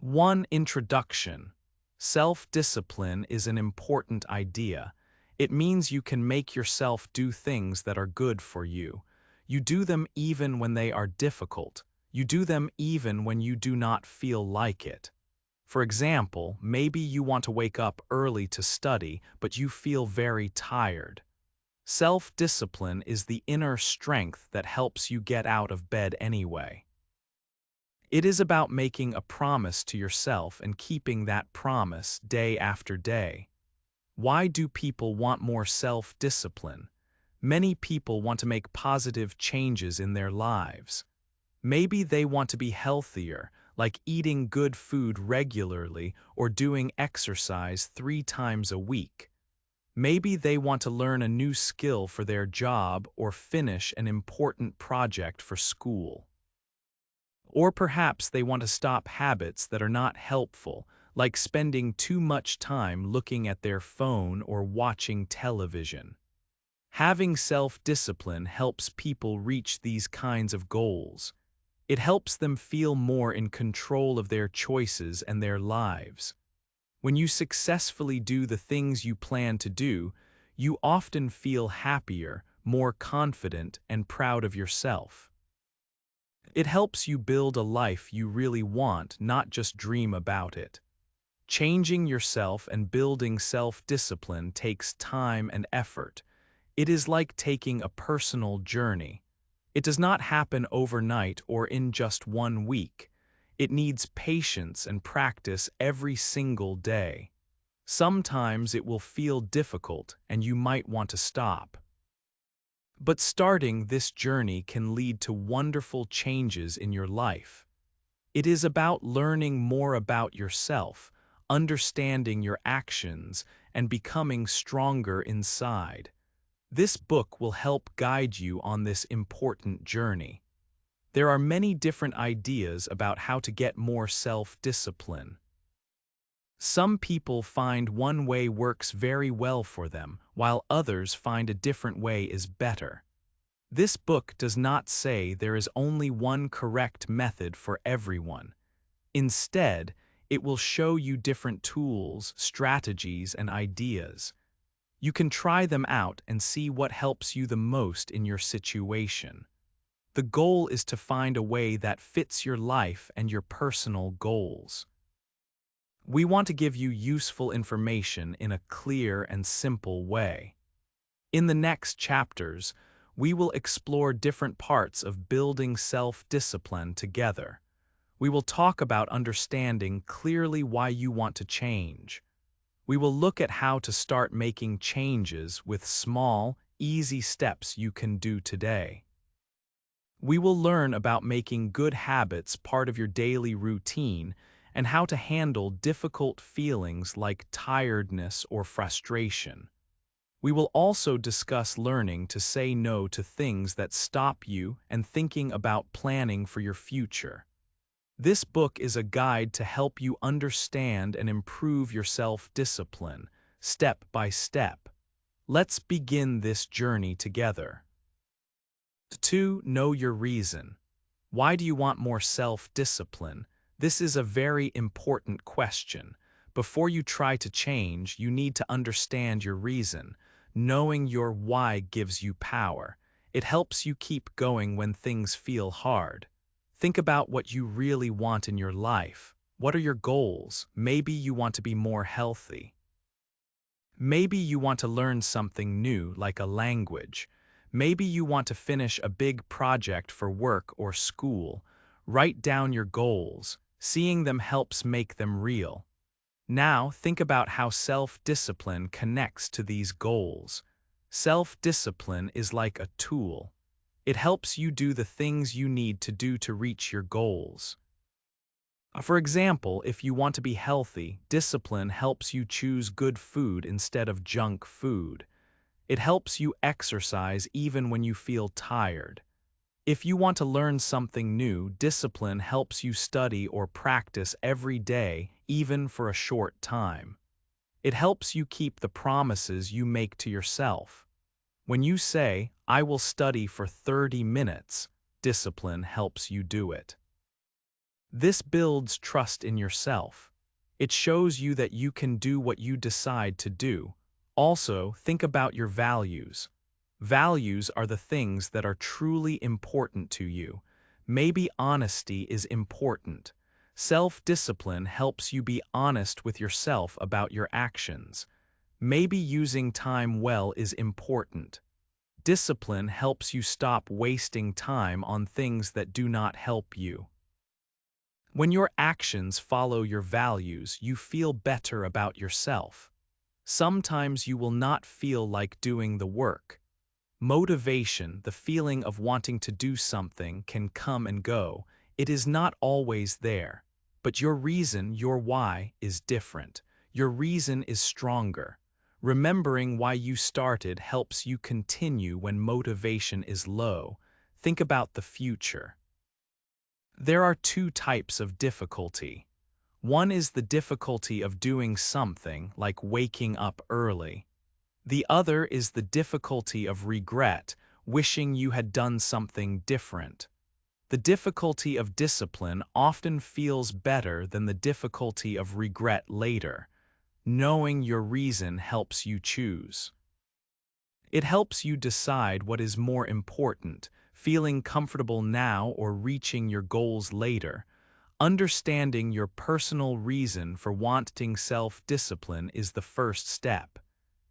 1. Introduction. Self-discipline is an important idea. It means you can make yourself do things that are good for you. You do them even when they are difficult. You do them even when you do not feel like it. For example, maybe you want to wake up early to study, but you feel very tired. Self-discipline is the inner strength that helps you get out of bed anyway. It is about making a promise to yourself and keeping that promise day after day. Why do people want more self-discipline? Many people want to make positive changes in their lives. Maybe they want to be healthier, like eating good food regularly or doing exercise 3 times a week. Maybe they want to learn a new skill for their job or finish an important project for school. Or perhaps they want to stop habits that are not helpful, like spending too much time looking at their phone or watching television. Having self-discipline helps people reach these kinds of goals. It helps them feel more in control of their choices and their lives. When you successfully do the things you plan to do, you often feel happier, more confident, and proud of yourself. It helps you build a life you really want, not just dream about it. Changing yourself and building self-discipline takes time and effort. It is like taking a personal journey. It does not happen overnight or in just 1 week. It needs patience and practice every single day. Sometimes it will feel difficult and you might want to stop. But starting this journey can lead to wonderful changes in your life. It is about learning more about yourself, understanding your actions, and becoming stronger inside. This book will help guide you on this important journey. There are many different ideas about how to get more self-discipline. Some people find one way works very well for them, while others find a different way is better. This book does not say there is only one correct method for everyone. Instead, it will show you different tools, strategies, and ideas. You can try them out and see what helps you the most in your situation. The goal is to find a way that fits your life and your personal goals. We want to give you useful information in a clear and simple way. In the next chapters, we will explore different parts of building self-discipline together. We will talk about understanding clearly why you want to change. We will look at how to start making changes with small, easy steps you can do today. We will learn about making good habits part of your daily routine and how to handle difficult feelings like tiredness or frustration. We will also discuss learning to say no to things that stop you and thinking about planning for your future. This book is a guide to help you understand and improve your self-discipline, step by step. Let's begin this journey together. 2. Know your reason. Why do you want more self-discipline? This is a very important question. Before you try to change, you need to understand your reason. Knowing your why gives you power. It helps you keep going when things feel hard. Think about what you really want in your life. What are your goals? Maybe you want to be more healthy. Maybe you want to learn something new, like a language. Maybe you want to finish a big project for work or school. Write down your goals. Seeing them helps make them real. Now, think about how self-discipline connects to these goals. Self-discipline is like a tool. It helps you do the things you need to do to reach your goals. For example, if you want to be healthy, discipline helps you choose good food instead of junk food. It helps you exercise even when you feel tired. If you want to learn something new, discipline helps you study or practice every day, even for a short time. It helps you keep the promises you make to yourself. When you say, "I will study for 30 minutes," discipline helps you do it. This builds trust in yourself. It shows you that you can do what you decide to do. Also, think about your values. Values are the things that are truly important to you. Maybe honesty is important. Self-discipline helps you be honest with yourself about your actions. Maybe using time well is important. Discipline helps you stop wasting time on things that do not help you. When your actions follow your values, you feel better about yourself. Sometimes you will not feel like doing the work. Motivation, the feeling of wanting to do something, can come and go. It is not always there. But your reason, your why, is different. Your reason is stronger. Remembering why you started helps you continue when motivation is low. Think about the future. There are two types of difficulty. One is the difficulty of doing something, like waking up early. The other is the difficulty of regret, wishing you had done something different. The difficulty of discipline often feels better than the difficulty of regret later. Knowing your reason helps you choose. It helps you decide what is more important, feeling comfortable now or reaching your goals later. Understanding your personal reason for wanting self-discipline is the first step.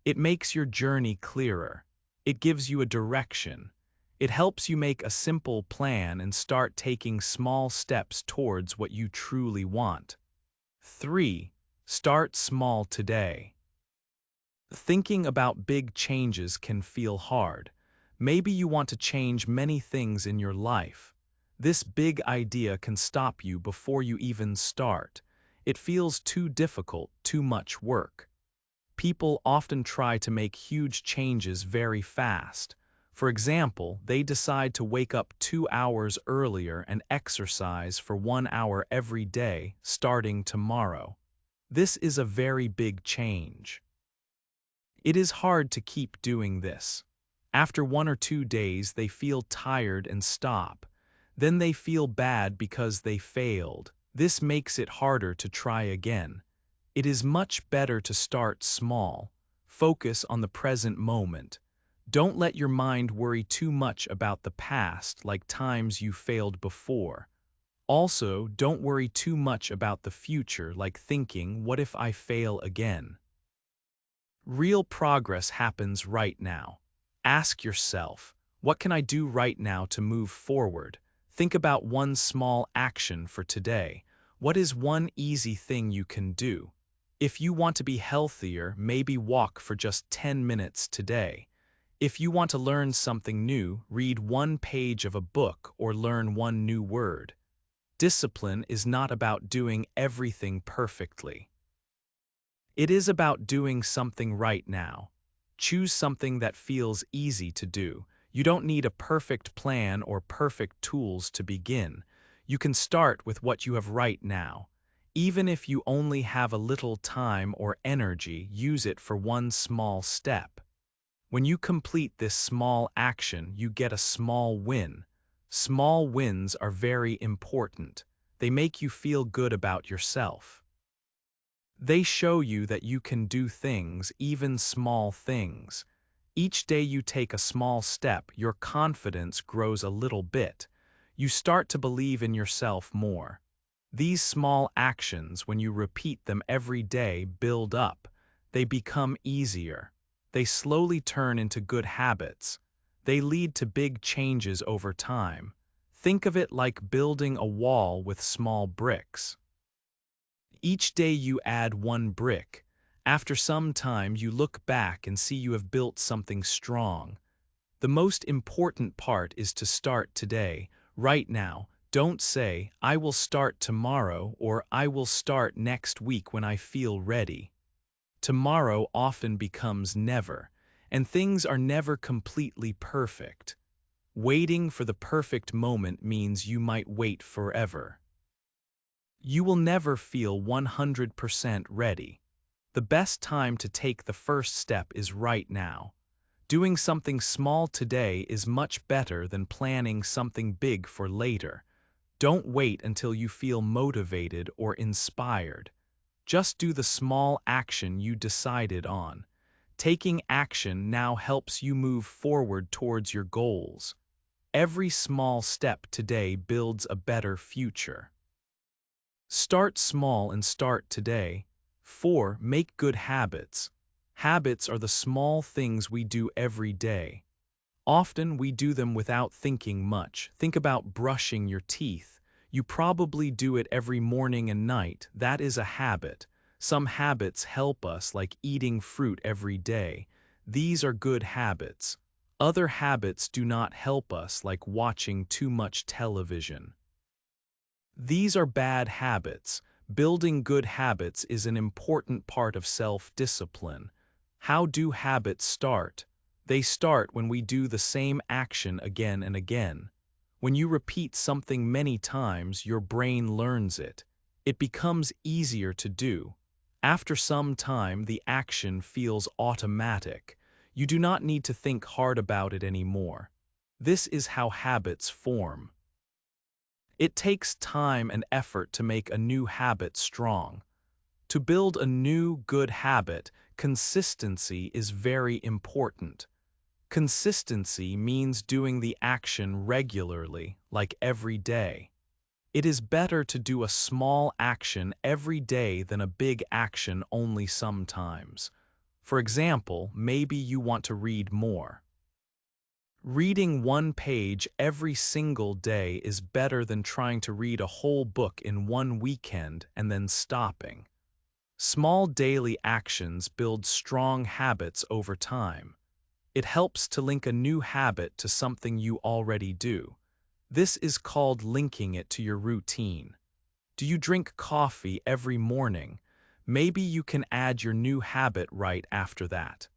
It makes your journey clearer. It gives you a direction. It helps you make a simple plan and start taking small steps towards what you truly want. 3. Start small today. Thinking about big changes can feel hard. Maybe you want to change many things in your life. This big idea can stop you before you even start. It feels too difficult, too much work. People often try to make huge changes very fast. For example, they decide to wake up 2 hours earlier and exercise for 1 hour every day, starting tomorrow. This is a very big change. It is hard to keep doing this. After 1 or 2 days, they feel tired and stop. Then they feel bad because they failed. This makes it harder to try again. It is much better to start small. Focus on the present moment. Don't let your mind worry too much about the past, like times you failed before. Also, don't worry too much about the future, like thinking, what if I fail again? Real progress happens right now. Ask yourself, what can I do right now to move forward? Think about one small action for today. What is one easy thing you can do? If you want to be healthier, maybe walk for just 10 minutes today. If you want to learn something new, read 1 page of a book or learn 1 new word. Discipline is not about doing everything perfectly. It is about doing something right now. Choose something that feels easy to do. You don't need a perfect plan or perfect tools to begin. You can start with what you have right now. Even if you only have a little time or energy, use it for 1 small step. When you complete this small action, you get a small win. Small wins are very important. They make you feel good about yourself. They show you that you can do things, even small things. Each day you take a small step, your confidence grows a little bit. You start to believe in yourself more. These small actions, when you repeat them every day, build up. They become easier. They slowly turn into good habits. They lead to big changes over time. Think of it like building a wall with small bricks. Each day you add 1 brick. After some time, you look back and see you have built something strong. The most important part is to start today, right now. Don't say, I will start tomorrow or I will start next week when I feel ready. Tomorrow often becomes never, and things are never completely perfect. Waiting for the perfect moment means you might wait forever. You will never feel 100% ready. The best time to take the first step is right now. Doing something small today is much better than planning something big for later. Don't wait until you feel motivated or inspired. Just do the small action you decided on. Taking action now helps you move forward towards your goals. Every small step today builds a better future. Start small and start today. 4. Make good habits. Habits are the small things we do every day. Often we do them without thinking much. Think about brushing your teeth. You probably do it every morning and night. That is a habit. Some habits help us, like eating fruit every day. These are good habits. Other habits do not help us, like watching too much television. These are bad habits. Building good habits is an important part of self-discipline. How do habits start? They start when we do the same action again and again. When you repeat something many times, your brain learns it. It becomes easier to do. After some time, the action feels automatic. You do not need to think hard about it anymore. This is how habits form. It takes time and effort to make a new habit strong. To build a new good habit, consistency is very important. Consistency means doing the action regularly, like every day. It is better to do a small action every day than a big action only sometimes. For example, maybe you want to read more. Reading one page every single day is better than trying to read a whole book in one weekend and then stopping. Small daily actions build strong habits over time. It helps to link a new habit to something you already do. This is called linking it to your routine. Do you drink coffee every morning? Maybe you can add your new habit right after that.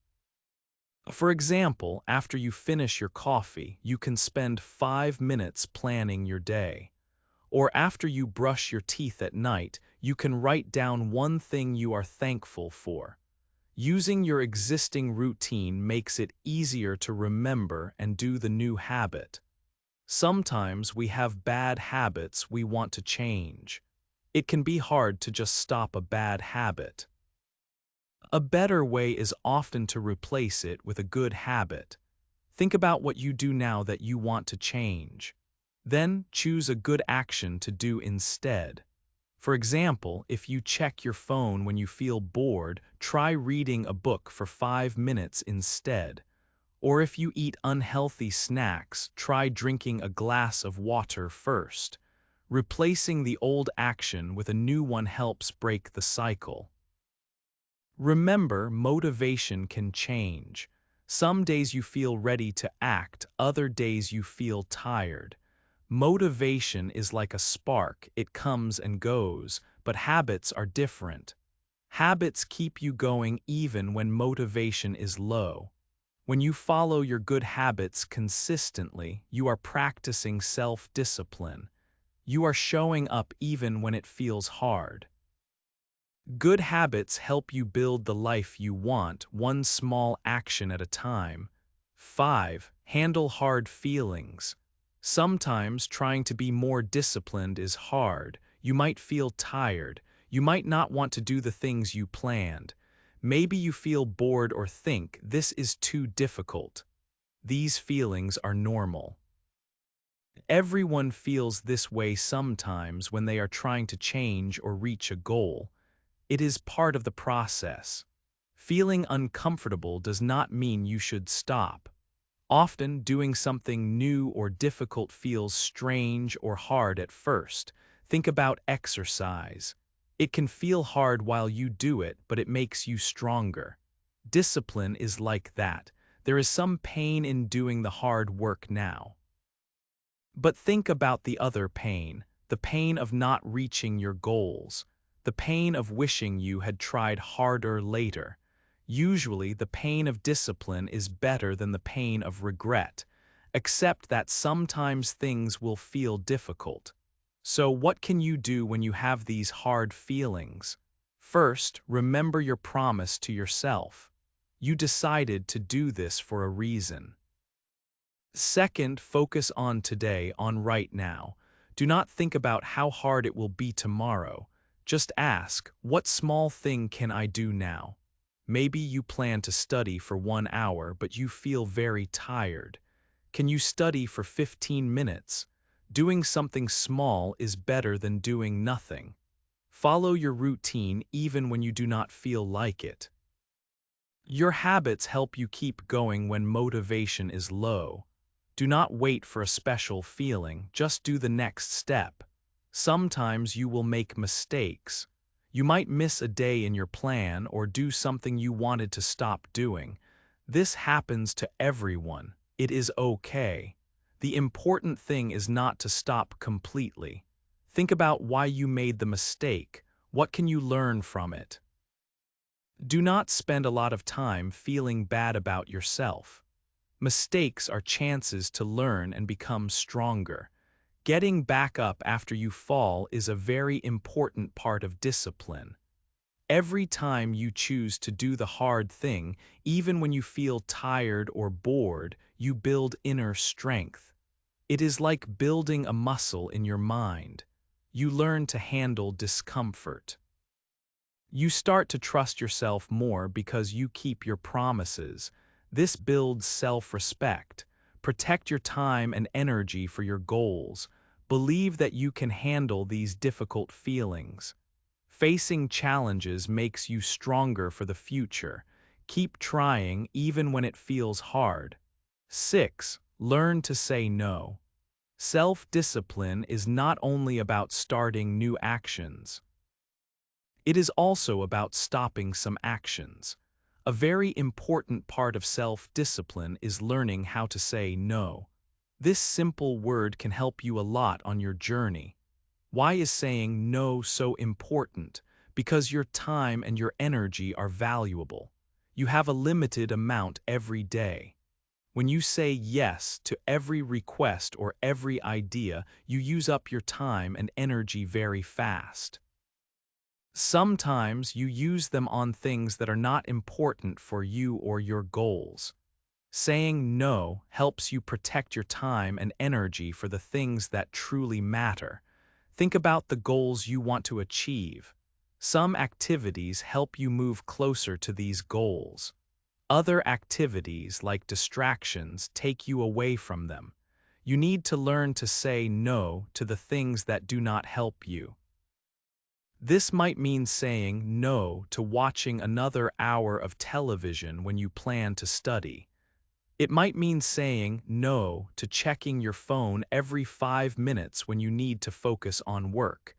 For example, after you finish your coffee, you can spend 5 minutes planning your day. Or after you brush your teeth at night, you can write down one thing you are thankful for. Using your existing routine makes it easier to remember and do the new habit. Sometimes we have bad habits we want to change. It can be hard to just stop a bad habit. A better way is often to replace it with a good habit. Think about what you do now that you want to change. Then choose a good action to do instead. For example, if you check your phone when you feel bored, try reading a book for 5 minutes instead. Or if you eat unhealthy snacks, try drinking a glass of water first. Replacing the old action with a new one helps break the cycle. Remember, motivation can change. Some days you feel ready to act, other days you feel tired. Motivation is like a spark, it comes and goes, but habits are different. Habits keep you going even when motivation is low. When you follow your good habits consistently, you are practicing self-discipline. You are showing up even when it feels hard. Good habits help you build the life you want, one small action at a time. 5. Handle hard feelings. Sometimes trying to be more disciplined is hard. You might feel tired. You might not want to do the things you planned. Maybe you feel bored or think this is too difficult. These feelings are normal. Everyone feels this way sometimes when they are trying to change or reach a goal. It is part of the process. Feeling uncomfortable does not mean you should stop. Often, doing something new or difficult feels strange or hard at first. Think about exercise. It can feel hard while you do it, but it makes you stronger. Discipline is like that. There is some pain in doing the hard work now. But think about the other pain, the pain of not reaching your goals. The pain of wishing you had tried harder later. Usually, the pain of discipline is better than the pain of regret, except that sometimes things will feel difficult. So what can you do when you have these hard feelings? First, remember your promise to yourself. You decided to do this for a reason. Second, focus on today, on right now. Do not think about how hard it will be tomorrow. Just ask, what small thing can I do now? Maybe you plan to study for 1 hour, but you feel very tired. Can you study for 15 minutes? Doing something small is better than doing nothing. Follow your routine even when you do not feel like it. Your habits help you keep going when motivation is low. Do not wait for a special feeling, just do the next step. Sometimes you will make mistakes. You might miss a day in your plan or do something you wanted to stop doing. This happens to everyone. It is okay. The important thing is not to stop completely. Think about why you made the mistake. What can you learn from it? Do not spend a lot of time feeling bad about yourself. Mistakes are chances to learn and become stronger. Getting back up after you fall is a very important part of discipline. Every time you choose to do the hard thing, even when you feel tired or bored, you build inner strength. It is like building a muscle in your mind. You learn to handle discomfort. You start to trust yourself more because you keep your promises. This builds self-respect. Protect your time and energy for your goals. Believe that you can handle these difficult feelings. Facing challenges makes you stronger for the future. Keep trying even when it feels hard. 6. Learn to say no. Self-discipline is not only about starting new actions. It is also about stopping some actions. A very important part of self-discipline is learning how to say no. This simple word can help you a lot on your journey. Why is saying no so important? Because your time and your energy are valuable. You have a limited amount every day. When you say yes to every request or every idea, you use up your time and energy very fast. Sometimes you use them on things that are not important for you or your goals. Saying no helps you protect your time and energy for the things that truly matter. Think about the goals you want to achieve. Some activities help you move closer to these goals. Other activities, like distractions, take you away from them. You need to learn to say no to the things that do not help you. This might mean saying no to watching another hour of television when you plan to study. It might mean saying no to checking your phone every 5 minutes when you need to focus on work.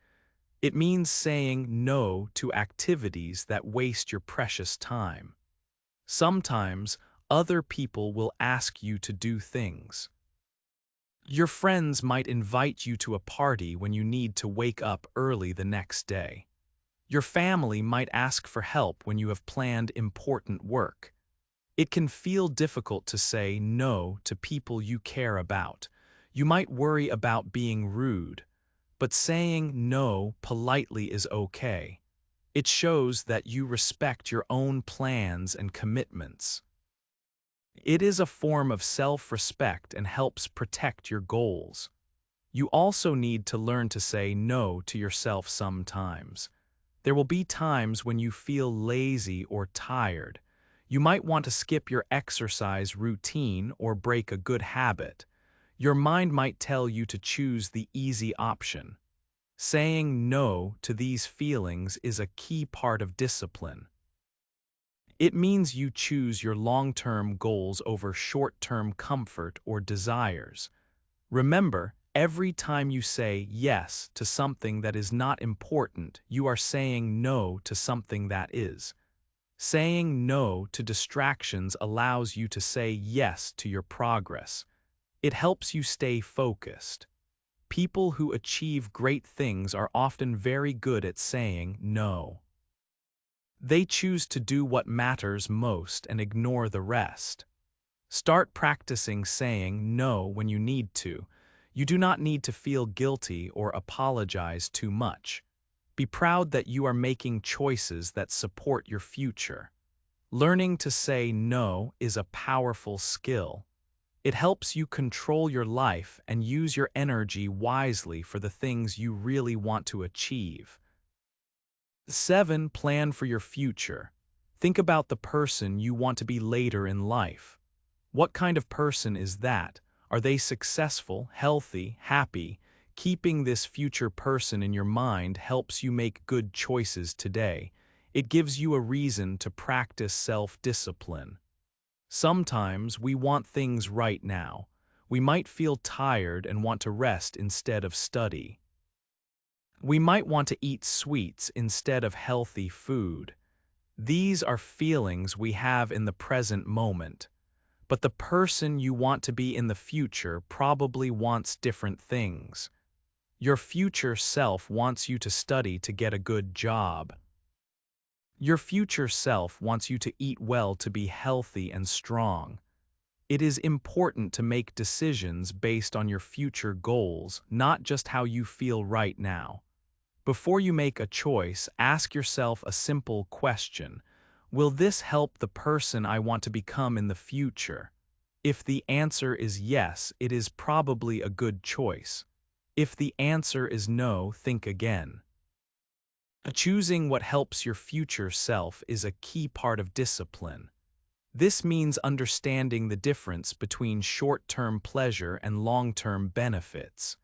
It means saying no to activities that waste your precious time. Sometimes, other people will ask you to do things. Your friends might invite you to a party when you need to wake up early the next day. Your family might ask for help when you have planned important work. It can feel difficult to say no to people you care about. You might worry about being rude, but saying no politely is okay. It shows that you respect your own plans and commitments. It is a form of self-respect and helps protect your goals. You also need to learn to say no to yourself sometimes. There will be times when you feel lazy or tired. You might want to skip your exercise routine or break a good habit. Your mind might tell you to choose the easy option. Saying no to these feelings is a key part of discipline. It means you choose your long-term goals over short-term comfort or desires. Remember, every time you say yes to something that is not important, you are saying no to something that is. Saying no to distractions allows you to say yes to your progress. It helps you stay focused. People who achieve great things are often very good at saying no. They choose to do what matters most and ignore the rest. Start practicing saying no when you need to. You do not need to feel guilty or apologize too much. Be proud that you are making choices that support your future. Learning to say no is a powerful skill. It helps you control your life and use your energy wisely for the things you really want to achieve. 7. Plan for your future. Think about the person you want to be later in life. What kind of person is that? Are they successful, healthy, happy? Keeping this future person in your mind helps you make good choices today. It gives you a reason to practice self-discipline. Sometimes we want things right now. We might feel tired and want to rest instead of study. We might want to eat sweets instead of healthy food. These are feelings we have in the present moment. But the person you want to be in the future probably wants different things. Your future self wants you to study to get a good job. Your future self wants you to eat well to be healthy and strong. It is important to make decisions based on your future goals, not just how you feel right now. Before you make a choice, ask yourself a simple question. Will this help the person I want to become in the future? If the answer is yes, it is probably a good choice. If the answer is no, think again. Choosing what helps your future self is a key part of discipline. This means understanding the difference between short-term pleasure and long-term benefits.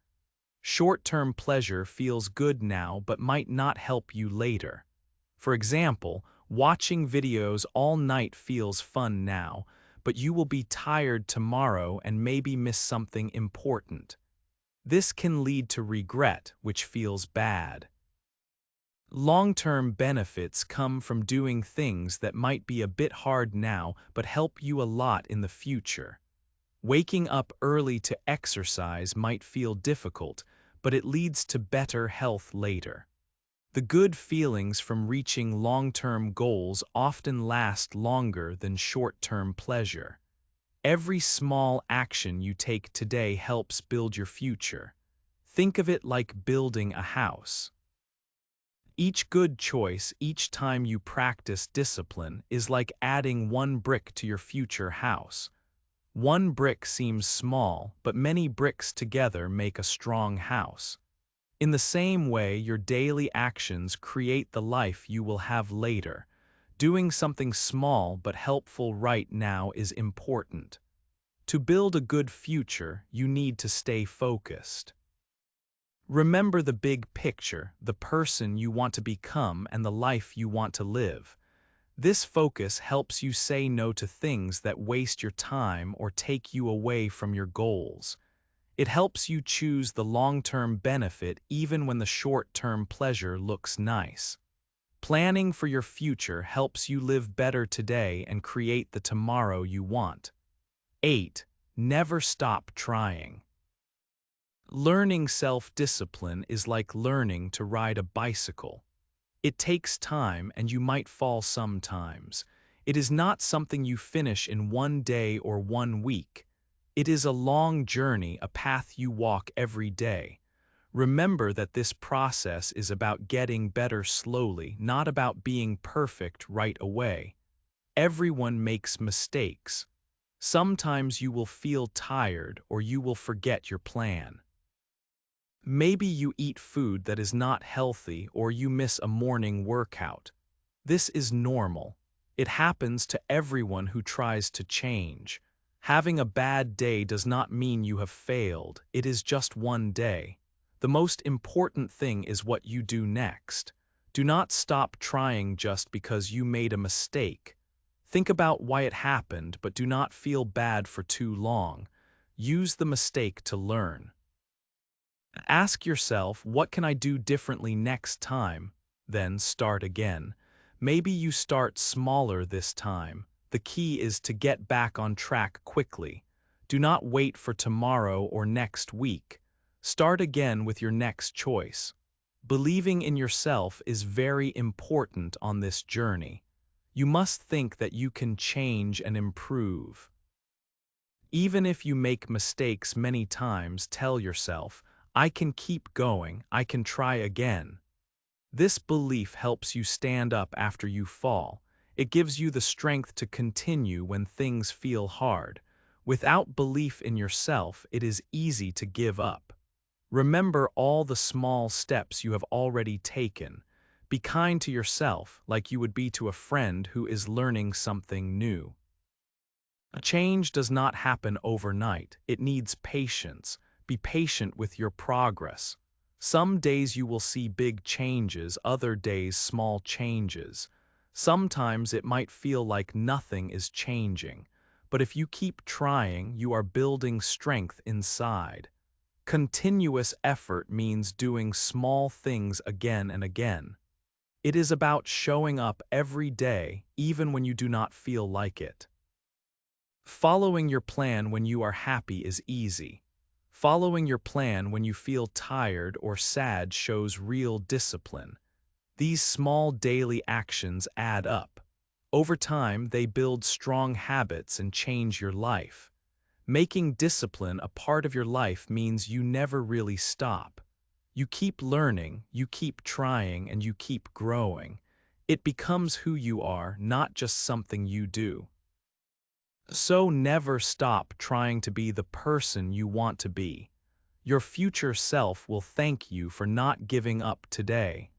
Short-term pleasure feels good now but might not help you later. For example, watching videos all night feels fun now, but you will be tired tomorrow and maybe miss something important. This can lead to regret, which feels bad. Long-term benefits come from doing things that might be a bit hard now but help you a lot in the future. Waking up early to exercise might feel difficult, but it leads to better health later. The good feelings from reaching long-term goals often last longer than short-term pleasure. Every small action you take today helps build your future. Think of it like building a house. Each good choice, each time you practice discipline, is like adding one brick to your future house. One brick seems small, but many bricks together make a strong house. In the same way, your daily actions create the life you will have later. Doing something small but helpful right now is important. To build a good future, you need to stay focused. Remember the big picture, the person you want to become and the life you want to live. This focus helps you say no to things that waste your time or take you away from your goals. It helps you choose the long-term benefit even when the short-term pleasure looks nice. Planning for your future helps you live better today and create the tomorrow you want. 8. Never stop trying. Learning self-discipline is like learning to ride a bicycle. It takes time and you might fall sometimes. It is not something you finish in one day or one week. It is a long journey, a path you walk every day. Remember that this process is about getting better slowly, not about being perfect right away. Everyone makes mistakes. Sometimes you will feel tired or you will forget your plan. Maybe you eat food that is not healthy or you miss a morning workout. This is normal. It happens to everyone who tries to change. Having a bad day does not mean you have failed. It is just one day. The most important thing is what you do next. Do not stop trying just because you made a mistake. Think about why it happened, but do not feel bad for too long. Use the mistake to learn. Ask yourself, what can I do differently next time? Then start again. Maybe you start smaller this time. The key is to get back on track quickly. Do not wait for tomorrow or next week. Start again with your next choice. Believing in yourself is very important on this journey. You must think that you can change and improve. Even if you make mistakes many times, tell yourself, I can keep going, I can try again. This belief helps you stand up after you fall. It gives you the strength to continue when things feel hard. Without belief in yourself, it is easy to give up. Remember all the small steps you have already taken. Be kind to yourself like you would be to a friend who is learning something new. A change does not happen overnight. It needs patience. Be patient with your progress. Some days you will see big changes, other days small changes. Sometimes it might feel like nothing is changing, but if you keep trying, you are building strength inside. Continuous effort means doing small things again and again. It is about showing up every day, even when you do not feel like it. Following your plan when you are happy is easy. Following your plan when you feel tired or sad shows real discipline. These small daily actions add up. Over time, they build strong habits and change your life. Making discipline a part of your life means you never really stop. You keep learning, you keep trying, and you keep growing. It becomes who you are, not just something you do. So never stop trying to be the person you want to be. Your future self will thank you for not giving up today.